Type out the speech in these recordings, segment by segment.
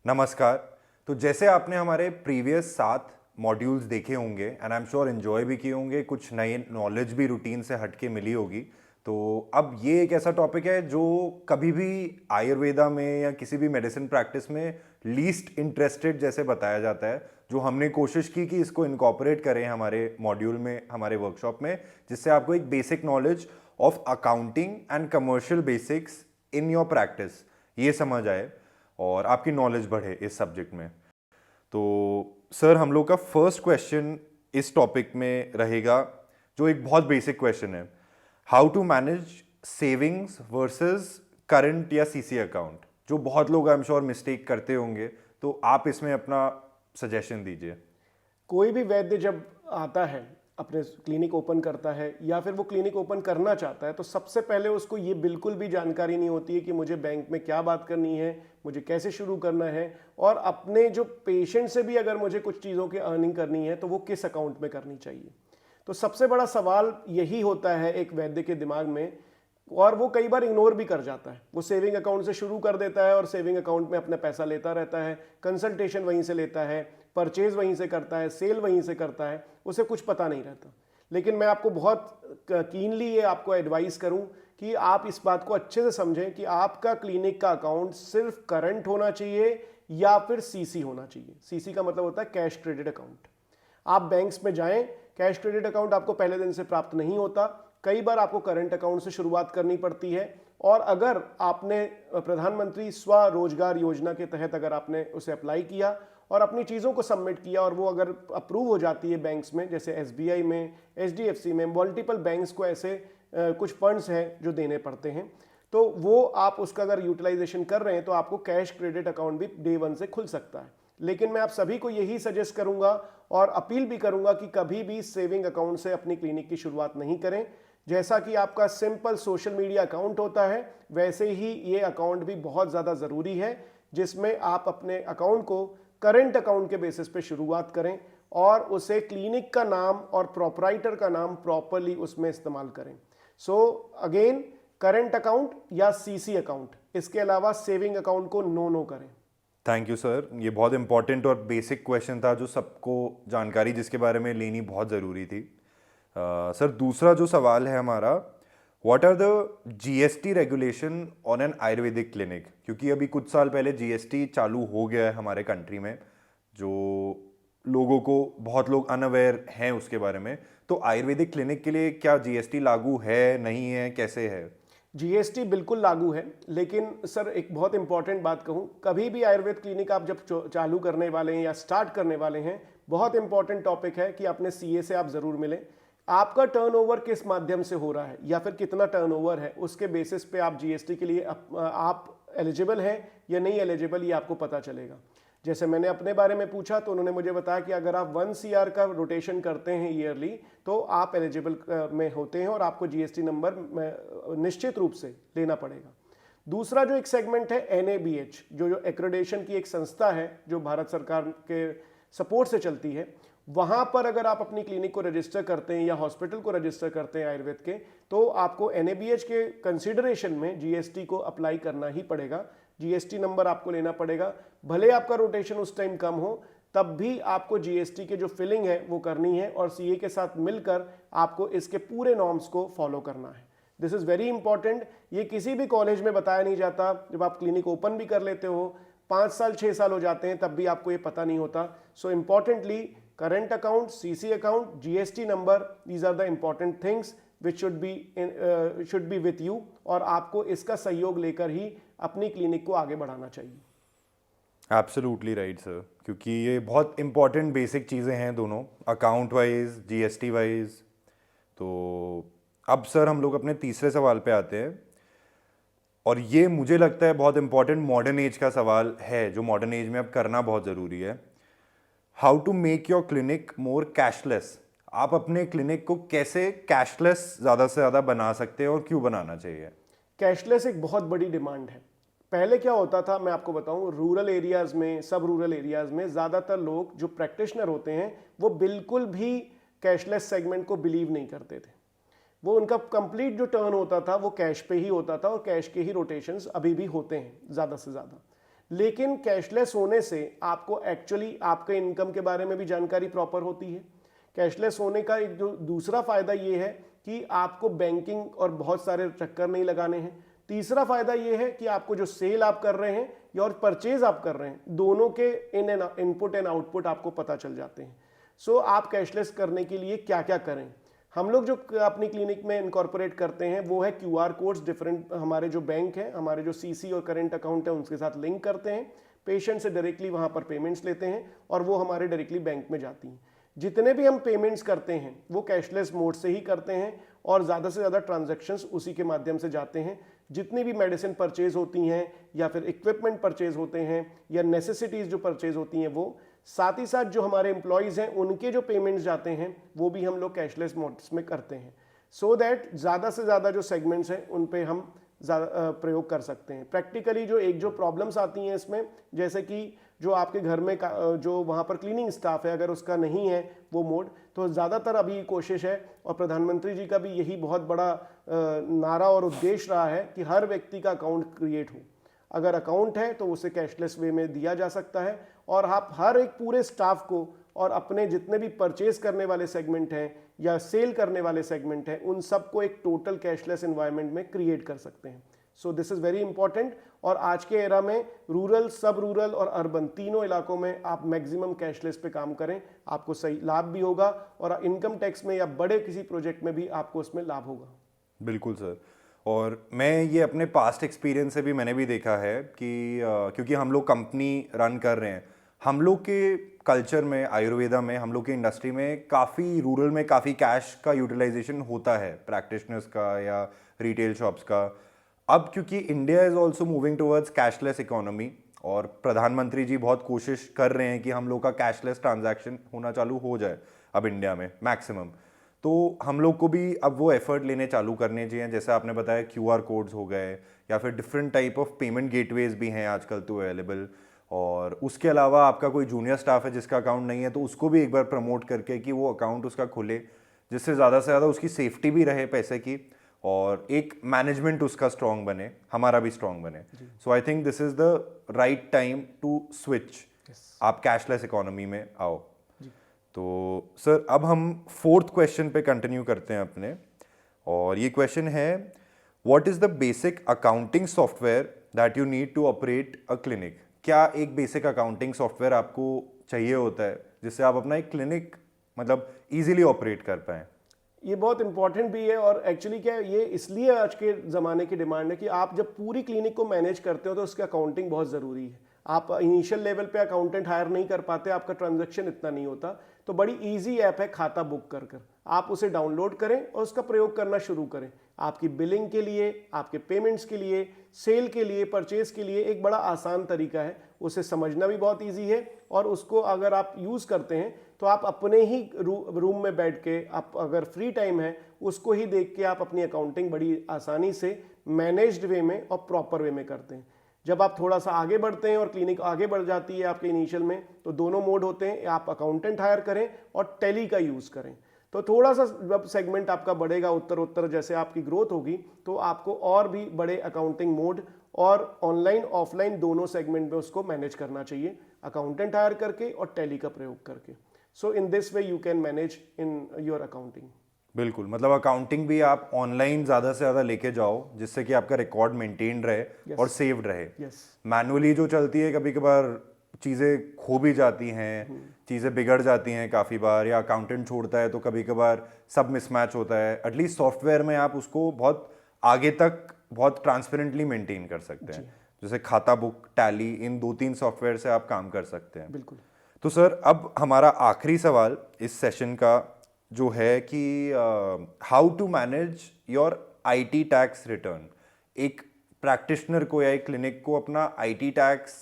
नमस्कार। तो जैसे आपने हमारे प्रीवियस 7 मॉड्यूल्स देखे होंगे and I am sure enjoy भी किए होंगे, कुछ नई नॉलेज भी रूटीन से हटके मिली होगी। तो अब ये एक ऐसा टॉपिक है जो कभी भी आयुर्वेदा में या किसी भी मेडिसिन प्रैक्टिस में लीस्ट इंटरेस्टेड जैसे बताया जाता है, जो हमने कोशिश की कि इसको इनकॉर्पोरेट करें हमारे मॉड्यूल में, हमारे वर्कशॉप में, जिससे आपको एक basic knowledge of accounting and commercial basics in your practice ये समझ आए और आपकी नॉलेज बढ़े इस सब्जेक्ट में। तो सर, हम लोग का फर्स्ट क्वेश्चन इस टॉपिक में रहेगा, जो एक बहुत बेसिक क्वेश्चन है। How to manage savings versus current या सीसी अकाउंट, जो बहुत लोग आई एम श्योर मिस्टेक करते होंगे। तो आप इसमें अपना सजेशन दीजिए। कोई भी वैद्य जब आता है, अपने क्लिनिक ओपन करता है या फिर वो क्लिनिक ओपन करना चाहता है, तो सबसे पहले उसको ये बिल्कुल भी जानकारी नहीं होती है कि मुझे बैंक में क्या बात करनी है, मुझे कैसे शुरू करना है, और अपने जो पेशेंट से भी अगर मुझे कुछ चीज़ों की अर्निंग करनी है तो वो किस अकाउंट में करनी चाहिए। तो सबसे बड़ा सवाल यही होता है एक वैद्य के दिमाग में, और वो कई बार इग्नोर भी कर जाता है। वो सेविंग अकाउंट से शुरू कर देता है और सेविंग अकाउंट में अपना पैसा लेता रहता है, कंसल्टेशन वहीं से लेता है, परचेज वहीं से करता है, सेल वहीं से करता है, उसे कुछ पता नहीं रहता। लेकिन मैं आपको बहुत कीनली ये आपको एडवाइस करूं कि आप इस बात को अच्छे से समझें कि आपका क्लिनिक का अकाउंट सिर्फ करंट होना चाहिए या फिर सीसी होना चाहिए। सीसी का मतलब होता है कैश क्रेडिट अकाउंट। आप बैंक्स में जाएं, कैश क्रेडिट अकाउंट आपको पहले दिन से प्राप्त नहीं होता, कई बार आपको करंट अकाउंट से शुरुआत करनी पड़ती है। और अगर आपने प्रधानमंत्री स्वरोजगार योजना के तहत अगर आपने उसे अप्लाई किया और अपनी चीज़ों को सबमिट किया और वो अगर अप्रूव हो जाती है बैंक्स में, जैसे एसबीआई में, एचडीएफसी में, मल्टीपल बैंक्स को ऐसे कुछ फंड्स हैं जो देने पड़ते हैं, तो वो आप उसका अगर यूटिलाइजेशन कर रहे हैं तो आपको कैश क्रेडिट अकाउंट भी डे 1 से खुल सकता है। लेकिन मैं आप सभी को यही सजेस्ट करूंगा और अपील भी करूंगा कि कभी भी सेविंग अकाउंट से अपनी क्लिनिक की शुरुआत नहीं करें। जैसा कि आपका सिंपल सोशल मीडिया अकाउंट होता है, वैसे ही ये अकाउंट भी बहुत ज़्यादा ज़रूरी है, जिसमें आप अपने अकाउंट को करंट अकाउंट के बेसिस पे शुरुआत करें और उसे क्लिनिक का नाम और प्रोपराइटर का नाम प्रॉपरली उसमें इस्तेमाल करें। सो अगेन, करंट अकाउंट या सीसी अकाउंट, इसके अलावा सेविंग अकाउंट को नो करें। Thank you sir. ये बहुत इंपॉर्टेंट और बेसिक क्वेश्चन था, जो सबको जानकारी जिसके बारे में लेनी बहुत ज़रूरी थी। सर, दूसरा जो सवाल है हमारा, what are the GST regulation on an Ayurvedic clinic, क्योंकि अभी कुछ साल पहले जीएसटी चालू हो गया है हमारे कंट्री में, जो लोगों को, बहुत लोग अनअवेयर हैं उसके बारे में। तो आयुर्वेदिक क्लिनिक के लिए क्या जीएसटी लागू है, नहीं है, कैसे है? जीएसटी बिल्कुल लागू है, लेकिन सर एक बहुत इंपॉर्टेंट बात कहूँ, कभी भी आयुर्वेद क्लिनिक आप जब चालू करने वाले हैं या स्टार्ट करने वाले हैं, बहुत इंपॉर्टेंट टॉपिक है कि अपने सीए से आप ज़रूर मिलें। आपका टर्नओवर किस माध्यम से हो रहा है या फिर कितना टर्नओवर है, उसके बेसिस पे आप जीएसटी के लिए आप एलिजिबल हैं या नहीं एलिजिबल, ये आपको पता चलेगा। जैसे मैंने अपने बारे में पूछा तो उन्होंने मुझे बताया कि अगर आप 1 CR का रोटेशन करते हैं ईयरली तो आप एलिजिबल में होते हैं और आपको जीएसटी नंबर निश्चित रूप से लेना पड़ेगा। दूसरा जो एक सेगमेंट है एनएबीएच, जो एक्रेडिटेशन की एक संस्था है जो भारत सरकार के सपोर्ट से चलती है, वहां पर अगर आप अपनी क्लिनिक को रजिस्टर करते हैं या हॉस्पिटल को रजिस्टर करते हैं आयुर्वेद के, तो आपको एनएबीएच के कंसीडरेशन में जीएसटी को अप्लाई करना ही पड़ेगा। जीएसटी नंबर आपको लेना पड़ेगा, भले आपका रोटेशन उस टाइम कम हो, तब भी आपको जीएसटी के जो फिलिंग है वो करनी है और सीए के साथ मिलकर आपको इसके पूरे नॉर्म्स को फॉलो करना है। This is very important. ये किसी भी कॉलेज में बताया नहीं जाता। जब आप क्लिनिक ओपन भी कर लेते हो, 5 साल 6 साल हो जाते हैं, तब भी आपको ये पता नहीं होता। So importantly, current account, CC account, GST number, these are the important things which should be with you, और आपको इसका सहयोग लेकर ही अपनी क्लिनिक को आगे बढ़ाना चाहिए। एब्सोल्युटली राइट सर, क्योंकि ये बहुत इंपॉर्टेंट बेसिक चीज़ें हैं दोनों, अकाउंट वाइज, जीएसटी वाइज। तो अब सर हम लोग अपने तीसरे सवाल पे आते हैं, और ये मुझे लगता है बहुत इंपॉर्टेंट मॉडर्न एज का सवाल है, जो मॉडर्न एज में अब करना बहुत ज़रूरी है। How to make your clinic more cashless. आप अपने क्लिनिक को कैसे कैशलेस ज़्यादा से ज़्यादा बना सकते हैं और क्यों बनाना चाहिए? कैशलेस एक बहुत बड़ी डिमांड है। पहले क्या होता था, मैं आपको बताऊं, रूरल एरियाज में, सब रूरल एरियाज में ज़्यादातर लोग जो प्रैक्टिशनर होते हैं वो बिल्कुल भी कैशलेस सेगमेंट को बिलीव नहीं करते थे। वो उनका कंप्लीट जो टर्न होता था वो कैश पे ही होता था और कैश के ही रोटेशंस अभी भी होते हैं ज़्यादा से ज़्यादा। लेकिन कैशलेस होने से आपको एक्चुअली आपके इनकम के बारे में भी जानकारी प्रॉपर होती है। कैशलेस होने का एक जो दूसरा फायदा ये है कि आपको बैंकिंग और बहुत सारे चक्कर नहीं लगाने हैं। तीसरा फायदा ये है कि आपको जो सेल आप कर रहे हैं या और परचेज आप कर रहे हैं, दोनों के इनपुट एंड आउटपुट आपको पता चल जाते हैं। सो आप कैशलेस करने के लिए क्या क्या करें, हम लोग जो अपनी क्लिनिक में इनकॉर्पोरेट करते हैं वो है QR कोड्स। डिफरेंट हमारे जो बैंक हैं, हमारे जो CC और करंट अकाउंट है उनके साथ लिंक करते हैं, पेशेंट से डायरेक्टली वहाँ पर पेमेंट्स लेते हैं और वो हमारे डायरेक्टली बैंक में जाती हैं। जितने भी हम पेमेंट्स करते हैं वो कैशलेस मोड से ही करते हैं और ज़्यादा से ज़्यादा ट्रांजैक्शंस उसी के माध्यम से जाते हैं। जितनी भी मेडिसिन परचेज होती हैं या फिर इक्विपमेंट परचेज होते हैं या नेसेसिटीज़ जो परचेज होती हैं, वो साथ ही साथ जो हमारे एम्प्लॉयज़ हैं उनके जो पेमेंट्स जाते हैं वो भी हम लोग कैशलेस मोड्स में करते हैं, सो दैट ज़्यादा से ज़्यादा जो सेगमेंट्स हैं उन पे हम प्रयोग कर सकते हैं। प्रैक्टिकली जो प्रॉब्लम्स आती हैं इसमें, जैसे कि जो आपके घर में जो वहाँ पर क्लीनिंग स्टाफ है अगर उसका नहीं है वो मोड, तो ज़्यादातर अभी कोशिश है और प्रधानमंत्री जी का भी यही बहुत बड़ा नारा और उद्देश्य रहा है कि हर व्यक्ति का अकाउंट क्रिएट हो। अगर अकाउंट है तो उसे कैशलेस वे में दिया जा सकता है और आप हर एक पूरे स्टाफ को और अपने जितने भी परचेज करने वाले सेगमेंट हैं या सेल करने वाले सेगमेंट हैं उन सबको एक टोटल कैशलेस एनवायरनमेंट में क्रिएट कर सकते हैं। So this is very important. और आज के एरा में रूरल, सब रूरल और अर्बन तीनों इलाकों में आप मैक्सिमम कैशलेस पे काम करें, आपको सही लाभ भी होगा और इनकम टैक्स में या बड़े किसी प्रोजेक्ट में भी आपको उसमें लाभ होगा। बिल्कुल सर। और मैं ये अपने पास्ट एक्सपीरियंस से भी मैंने भी देखा है कि क्योंकि हम लोग कंपनी रन कर रहे हैं, हम लोग के कल्चर में, आयुर्वेदा में, हम लोग की इंडस्ट्री में काफ़ी रूरल में काफ़ी कैश का यूटिलाइजेशन होता है, प्रैक्टिशनर्स का या रिटेल शॉप्स का। अब क्योंकि India is also moving towards cashless economy और प्रधानमंत्री जी बहुत कोशिश कर रहे हैं कि हम लोग का कैशलेस ट्रांजैक्शन होना चालू हो जाए अब इंडिया में मैक्सिमम, तो हम लोग को भी अब वो एफर्ट लेने चालू करने चाहिए। जैसे आपने बताया QR कोड्स हो गए या फिर different type of payment gateways भी हैं आजकल तो अवेलेबल। और उसके अलावा आपका कोई जूनियर स्टाफ है जिसका अकाउंट नहीं है तो उसको भी एक बार प्रमोट करके कि वो अकाउंट उसका खुले, जिससे ज़्यादा से ज़्यादा उसकी सेफ्टी भी रहे पैसे की और एक मैनेजमेंट उसका स्ट्रॉन्ग बने, हमारा भी स्ट्रॉन्ग बने। So I think this is the right time to switch, आप कैशलेस इकोनॉमी में आओ। तो सर अब हम 4th क्वेश्चन पे कंटिन्यू करते हैं अपने, और ये क्वेश्चन है, what is the basic accounting software that you need to operate a clinic. क्या एक बेसिक अकाउंटिंग सॉफ्टवेयर आपको चाहिए होता है जिससे आप अपना एक क्लिनिक मतलब इजीली ऑपरेट कर पाएँ? ये बहुत इंपॉर्टेंट भी है और एक्चुअली क्या है, ये इसलिए आज के ज़माने की डिमांड है कि आप जब पूरी क्लिनिक को मैनेज करते हो तो उसकी अकाउंटिंग बहुत ज़रूरी है। आप इनिशियल लेवल पे अकाउंटेंट हायर नहीं कर पाते, आपका ट्रांजैक्शन इतना नहीं होता, तो बड़ी इजी ऐप है खाता बुक कर आप उसे डाउनलोड करें और उसका प्रयोग करना शुरू करें। आपकी बिलिंग के लिए, आपके पेमेंट्स के लिए, सेल के लिए, परचेज के लिए एक बड़ा आसान तरीका है। उसे समझना भी बहुत इजी है और उसको अगर आप यूज़ करते हैं तो आप अपने ही रूम में बैठ के, आप अगर फ्री टाइम है उसको ही देख के आप अपनी अकाउंटिंग बड़ी आसानी से मैनेज्ड वे में और प्रॉपर वे में करते हैं। जब आप थोड़ा सा आगे बढ़ते हैं और क्लिनिक आगे बढ़ जाती है आपके इनिशियल में, तो दोनों मोड होते हैं, आप अकाउंटेंट हायर करें और टेली का यूज़ करें। तो थोड़ा सा जब सेगमेंट आपका बढ़ेगा उत्तर जैसे आपकी ग्रोथ होगी तो आपको और भी बड़े अकाउंटिंग मोड और ऑनलाइन ऑफलाइन दोनों सेगमेंट में उसको मैनेज करना चाहिए, अकाउंटेंट हायर करके और टेली का प्रयोग करके। So in this way you can manage in your accounting. बिल्कुल, मतलब अकाउंटिंग भी आप ऑनलाइन ज़्यादा से ज़्यादा लेके जाओ जिससे कि आपका रिकॉर्ड मेंटेन रहे और सेव्ड रहे। मैनुअली जो चलती है कभी कभार चीज़ें खो भी जाती हैं, चीज़ें बिगड़ जाती हैं काफ़ी बार, या अकाउंटेंट छोड़ता है तो कभी कभार सब मिसमैच होता है। एटलीस्ट सॉफ्टवेयर में आप उसको बहुत आगे तक बहुत ट्रांसपेरेंटली मेंटेन कर सकते हैं, जैसे खाता बुक, टैली, इन 2-3 सॉफ्टवेयर से आप काम कर सकते हैं। बिल्कुल। तो सर अब हमारा आखिरी सवाल इस सेशन का जो है कि how to manage your IT tax return. एक प्रैक्टिशनर को या एक क्लिनिक को अपना IT टैक्स,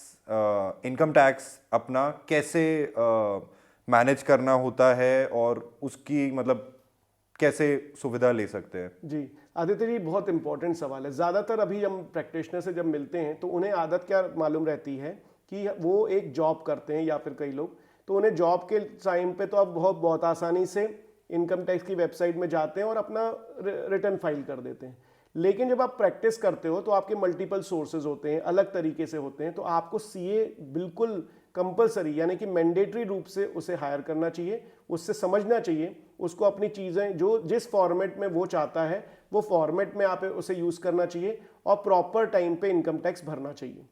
इनकम टैक्स अपना कैसे मैनेज करना होता है और उसकी मतलब कैसे सुविधा ले सकते हैं? जी आदित्य जी, बहुत इंपॉर्टेंट सवाल है। ज़्यादातर अभी हम प्रैक्टिशनर से जब मिलते हैं तो उन्हें आदत क्या मालूम रहती है कि वो एक जॉब करते हैं या फिर कई लोग, तो उन्हें जॉब के टाइम पे तो अब बहुत आसानी से इनकम टैक्स की वेबसाइट में जाते हैं और अपना रिटर्न फाइल कर देते हैं। लेकिन जब आप प्रैक्टिस करते हो तो आपके मल्टीपल सोर्सेज होते हैं, अलग तरीके से होते हैं, तो आपको सीए बिल्कुल कंपलसरी यानी कि मैंडेटरी रूप से उसे हायर करना चाहिए, उससे समझना चाहिए, उसको अपनी चीज़ें जो जिस फॉर्मेट में वो चाहता है वो फॉर्मेट में आप उसे यूज़ करना चाहिए और प्रॉपर टाइम पे इनकम टैक्स भरना चाहिए।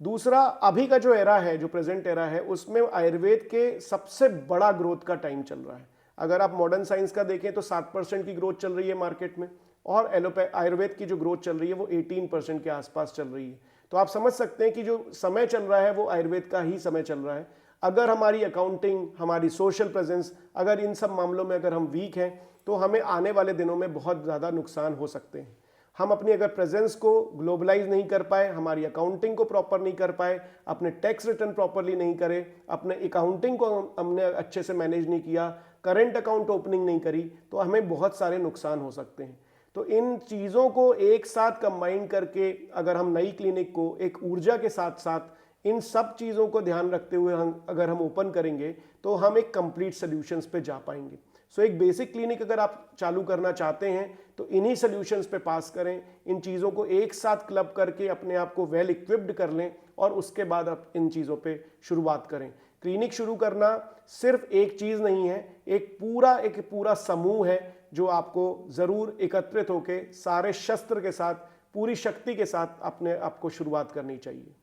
दूसरा, अभी का जो एरा है, जो प्रेजेंट एरा है, उसमें आयुर्वेद के सबसे बड़ा ग्रोथ का टाइम चल रहा है। अगर आप मॉडर्न साइंस का देखें तो 7% की ग्रोथ चल रही है मार्केट में, और आयुर्वेद की जो ग्रोथ चल रही है वो 18% के आसपास चल रही है। तो आप समझ सकते हैं कि जो समय चल रहा है वो आयुर्वेद का ही समय चल रहा है। अगर हमारी अकाउंटिंग, हमारी सोशल प्रेजेंस, अगर इन सब मामलों में अगर हम वीक हैं तो हमें आने वाले दिनों में बहुत ज़्यादा नुकसान हो सकते हैं। हम अपनी अगर प्रेजेंस को ग्लोबलाइज नहीं कर पाए, हमारी अकाउंटिंग को प्रॉपर नहीं कर पाए, अपने टैक्स रिटर्न प्रॉपरली नहीं करे, अपने अकाउंटिंग को हमने अच्छे से मैनेज नहीं किया, करंट अकाउंट ओपनिंग नहीं करी, तो हमें बहुत सारे नुकसान हो सकते हैं। तो इन चीज़ों को एक साथ कंबाइन करके अगर हम नई क्लिनिक को एक ऊर्जा के साथ साथ इन सब चीज़ों को ध्यान रखते हुए अगर हम ओपन करेंगे तो हम एक कंप्लीट सॉल्यूशंस पे जा पाएंगे। सो एक बेसिक क्लिनिक अगर आप चालू करना चाहते हैं तो इन्हीं सॉल्यूशंस पे पास करें, इन चीज़ों को एक साथ क्लब करके अपने आप को वेल इक्विप्ड कर लें और उसके बाद आप इन चीज़ों पे शुरुआत करें। क्लिनिक शुरू करना सिर्फ एक चीज़ नहीं है, एक पूरा समूह है जो आपको ज़रूर एकत्रित होकर सारे शस्त्र के साथ, पूरी शक्ति के साथ अपने आप को शुरुआत करनी चाहिए।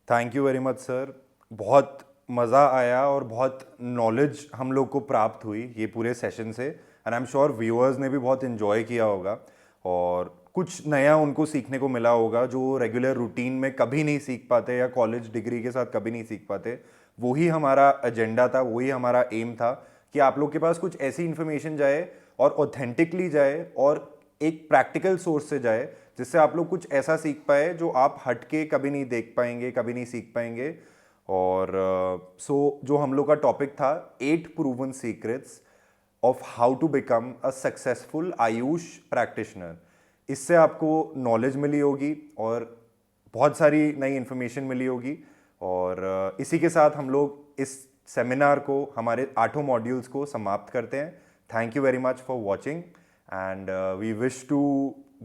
Thank you very much sir, बहुत मज़ा आया और बहुत नॉलेज हम लोग को प्राप्त हुई ये पूरे सेशन से, and I am sure viewers ने भी बहुत इन्जॉय किया होगा और कुछ नया उनको सीखने को मिला होगा जो रेगुलर रूटीन में कभी नहीं सीख पाते या कॉलेज डिग्री के साथ कभी नहीं सीख पाते। वही हमारा एजेंडा था, वही हमारा एम था कि आप लोग के पास कुछ ऐसी इन्फॉर्मेशन जाए और ऑथेंटिकली जाए और एक प्रैक्टिकल सोर्स से जाए जिससे आप लोग कुछ ऐसा सीख पाए जो आप हट के कभी नहीं देख पाएंगे, कभी नहीं सीख पाएंगे। और जो हम लोग का टॉपिक था 8 proven secrets of how to become a successful AYUSH practitioner, इससे आपको नॉलेज मिली होगी और बहुत सारी नई इन्फॉर्मेशन मिली होगी। और इसी के साथ हम लोग इस सेमिनार को, हमारे 8 मॉड्यूल्स को समाप्त करते हैं। Thank you very much for watching, and we wish to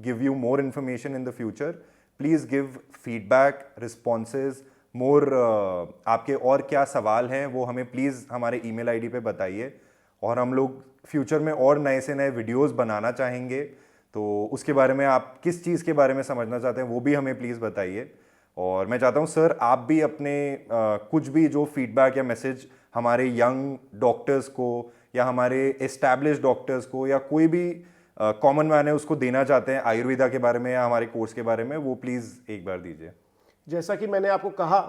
give you more information in the future. Please give feedback, responses, more आपके और क्या सवाल हैं वो हमें प्लीज़ हमारे ईमेल आईडी पे बताइए, और हम लोग फ्यूचर में और नए से नए वीडियोस बनाना चाहेंगे, तो उसके बारे में आप किस चीज़ के बारे में समझना चाहते हैं वो भी हमें प्लीज़ बताइए। और मैं चाहता हूँ सर आप भी अपने कुछ भी जो फीडबैक या मैसेज हमारे यंग डॉक्टर्स को या हमारे एस्टैब्लिश डॉक्टर्स को या कोई भी कॉमन मैन है उसको देना चाहते हैं आयुर्वेदा के बारे में या हमारे कोर्स के बारे में, वो प्लीज़ एक बार दीजिए। जैसा कि मैंने आपको कहा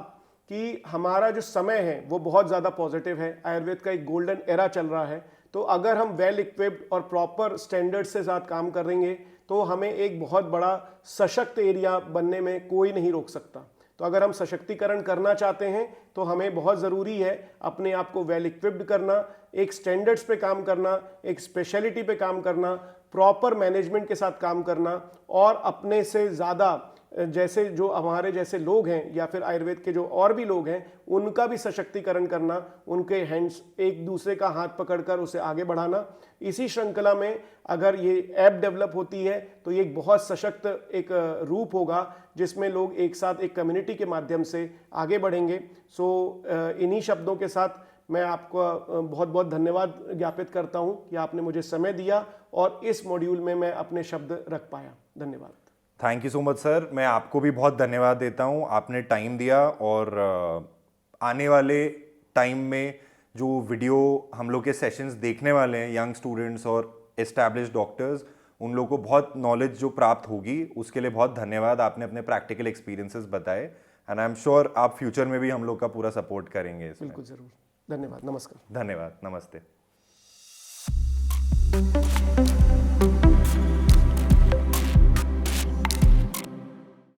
कि हमारा जो समय है वो बहुत ज़्यादा पॉजिटिव है, आयुर्वेद का एक गोल्डन एरा चल रहा है, तो अगर हम वेल इक्विप्ड और प्रॉपर स्टैंडर्ड से साथ काम करेंगे तो हमें एक बहुत बड़ा सशक्त एरिया बनने में कोई नहीं रोक सकता। तो अगर हम सशक्तिकरण करना चाहते हैं तो हमें बहुत ज़रूरी है अपने आप को वेल इक्विप्ड करना, एक स्टैंडर्ड्स पे काम करना, एक स्पेशलिटी पे काम करना, प्रॉपर मैनेजमेंट के साथ काम करना, और अपने से ज़्यादा जैसे जो हमारे जैसे लोग हैं या फिर आयुर्वेद के जो और भी लोग हैं उनका भी सशक्तिकरण करना, उनके हैंड्स, एक दूसरे का हाथ पकड़कर उसे आगे बढ़ाना। इसी श्रृंखला में अगर ये ऐप डेवलप होती है तो ये एक बहुत सशक्त एक रूप होगा जिसमें लोग एक साथ एक कम्युनिटी के माध्यम से आगे बढ़ेंगे। सो इन्हीं शब्दों के साथ मैं आपको बहुत बहुत धन्यवाद ज्ञापित करता हूं कि आपने मुझे समय दिया और इस मॉड्यूल में मैं अपने शब्द रख पाया। धन्यवाद। Thank you so much sir, मैं आपको भी बहुत धन्यवाद देता हूँ, आपने टाइम दिया। और आने वाले टाइम में जो वीडियो हम लोग के सेशंस देखने वाले हैं यंग स्टूडेंट्स और एस्टैब्लिश डॉक्टर्स, उन लोगों को बहुत नॉलेज जो प्राप्त होगी उसके लिए बहुत धन्यवाद। आपने अपने प्रैक्टिकल एक्सपीरियंसेस बताए, एंड आई एम श्योर आप फ्यूचर में भी हम लोग का पूरा सपोर्ट करेंगे इसमें। बिल्कुल ज़रूर। धन्यवाद। नमस्कार। धन्यवाद। नमस्ते।